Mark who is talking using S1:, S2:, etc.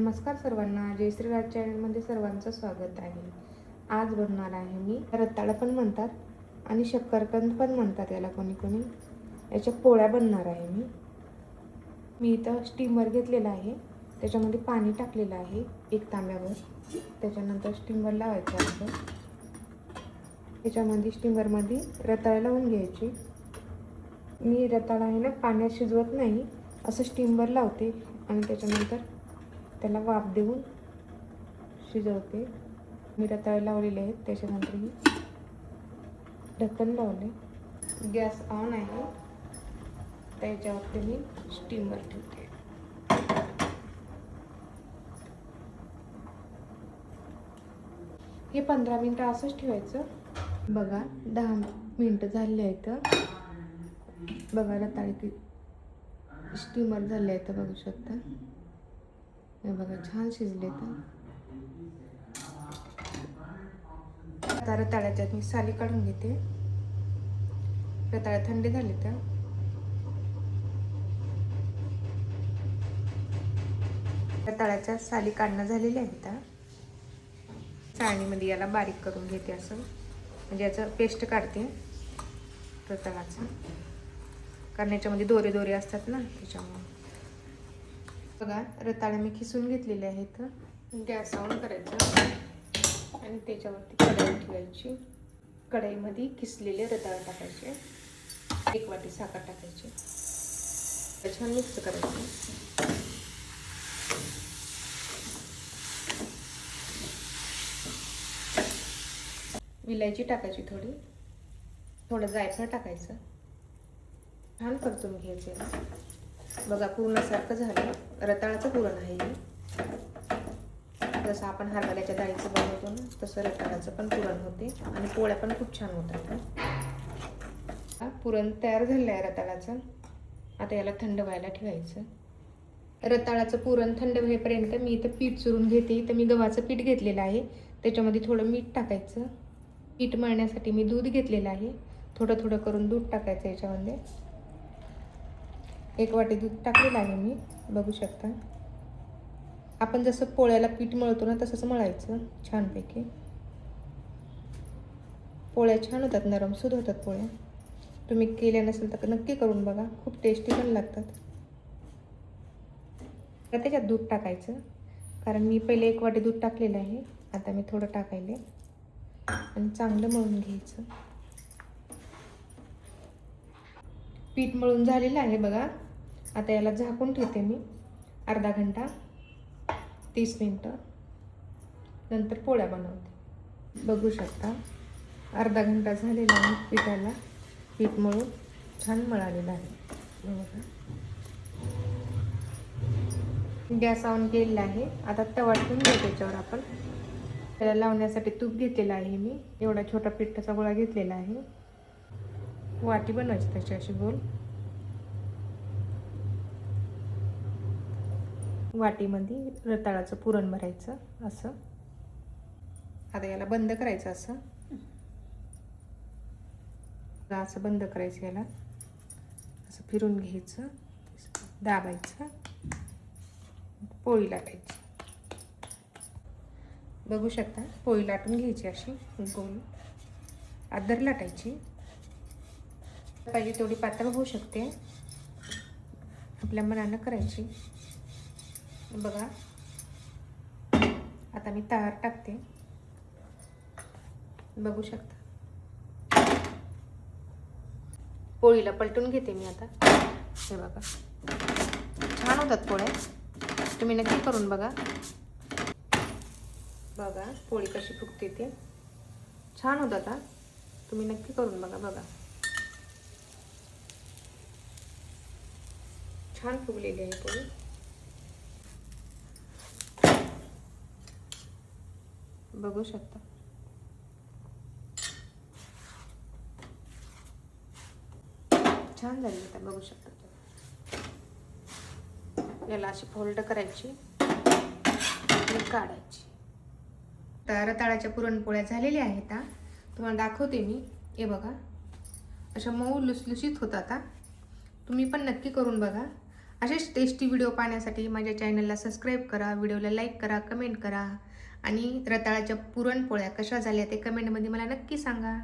S1: नमस्कार सर्वांना, जय श्रीराज चॅनलमध्ये सर्वांचं स्वागत आहे. आज बनवणार आहे मी रताळं पण म्हणतात आणि शक्करकंद पण म्हणतात याला कोणी कोणी. याच्या पोळ्या बनवणार आहे मी इथं स्टीमर घेतलेला आहे. त्याच्यामध्ये पाणी टाकलेलं आहे एक तांब्यावर. त्याच्यानंतर स्टीमर लावायचं आहे. त्याच्यामध्ये स्टीमरमध्ये रताळं लावून घ्यायची. मी रताळा आहे ना पाण्यात शिजवत नाही, असं स्टीमवर लावते आणि त्याच्यानंतर त्याला वाफ देऊन शिजवते. मी रताळे लावलेले आहेत. त्याच्यानंतर मी ढक्कन लावले. गॅस ऑन आहे. त्याच्यावरती मी स्टीमर ठेवते. हे 15 मिनिटं असंच ठेवायचं. बघा 10 मिनिटं झाले आहेत. बघा रताळे की स्टीमर झाले आहेत, बघू शकता. हे बघा छान शिजले. आता रताळ्याच्या मी साली काढून घेते. रताळे थंड झाले तर रताळ्याच्या साली काढणं झालेल्या आहेत. चाळणीमध्ये याला बारीक करून घेते असं, म्हणजे याचं पेस्ट काढते रताळ्याचं, कारण याच्यामध्ये दोरे दोरे असतात ना त्याच्यामुळे. बघा रताळे मी खिसून घेतलेले आहेत. गॅस ऑन करायचं आणि त्याच्यावरती कढई ठेवायची. कढईमध्ये किसलेले रताळे टाकायचे. 1 वाटी साखर टाकायची. छान मिक्स करायचं. विलायची टाकायची थोडी, थोडं जायफळ टाकायचं. छान परतून घ्यायचं. बघा पूर्णासारखं झालं. रताळाचं पुरण आहे हे. जसं आपण हरभऱ्याच्या डाळीचं बनवतो ना, तसं रताळ्याचं पण पुरण होते आणि पोळ्या पण खूप छान होतात. पुरण तयार झालं आहे रताळाचं. आता याला थंड व्हायला ठेवायचं. रताळाचं पुरण थंड होईपर्यंत मी इथं पीठ चुरून घेते. तर मी गव्हाचं पीठ घेतलेलं आहे. त्याच्यामध्ये थोडं मीठ टाकायचं. पीठ मळण्यासाठी मी दूध घेतलेलं आहे. थोडं थोडं करून दूध टाकायचं याच्यामध्ये. 1 वाटी दूध टाकलेलं आहे मी, बघू शकता. आपण जसं पोळ्याला पीठ मळतो ना तसंच मळायचं छानपैकी. पोळ्या छान होतात, नरम सुद्धा होतात पोळ्या. तुम्ही केल्या नसेल तर नक्की करून बघा, खूप टेस्टी पण लागतात. तर त्याच्यात दूध टाकायचं, कारण मी पहिले 1 वाटी दूध टाकलेलं आहे. आता मी थोडं टाकायले आणि चांगलं मळून घ्यायचं. पीठ मळून झालेलं आहे बघा. आता याला झाकून ठेवते मी अर्धा घंटा, 30 मिनिटं. नंतर पोळ्या बनवते. बघू शकता अर्धा घंटा झालेला आहे पिठाला. पीठ मळून छान मळालेलं आहे. गॅस ऑन केलेला आहे. आता तवा ठेवून घेऊ त्याच्यावर. आपण त्याला लावण्यासाठी तूप घेतलेलं आहे मी. एवढा छोटा पिठाचा गोळा घेतलेला आहे. वाटी बनवायची त्याची अशी गोल. वाटीमध्ये रताळाचं पुरण भरायचं असं. आता याला बंद करायचं असं. असं बंद करायचं. याला असं फिरून घ्यायचं, दाबायचं, पोळी लाटायची. बघू शकता पोळी लाटून घ्यायची अशी गोल. आदर लाटायची. पाहिजे तेवढी पातळ होऊ शकते, आपल्या मनानं करायची. बघा आता मी तार टाकते. बघू शकता पोळीला पलटून घेते मी आता. हे बघा छान होतात पोळ्या. तुम्ही नक्की करून बघा. बघा पोळी कशी फुगते ते छान होतात. तुम्ही नक्की करून बघा. बघा छान फुगलेली आहे पोळी. बघू शकता छान झाली. आता बघू शकता. याला अशी फोल्ड करायची आणि काढायची. तर रताळ्याच्या पुरणपोळ्या झालेल्या आहेत. तुम्हाला दाखवते मी. हे बघा अशा मऊ लुसलुशीत होतात. तुम्ही पण नक्की करून बघा. असेच टेस्टी व्हिडिओ पाहण्यासाठी माझ्या चॅनलला सबस्क्राईब करा, व्हिडिओला लाईक करा, कमेंट करा आणि रताळ्याच्या पुरणपोळ्या कशा झाल्या ते कमेंटमध्ये मला नक्की सांगा.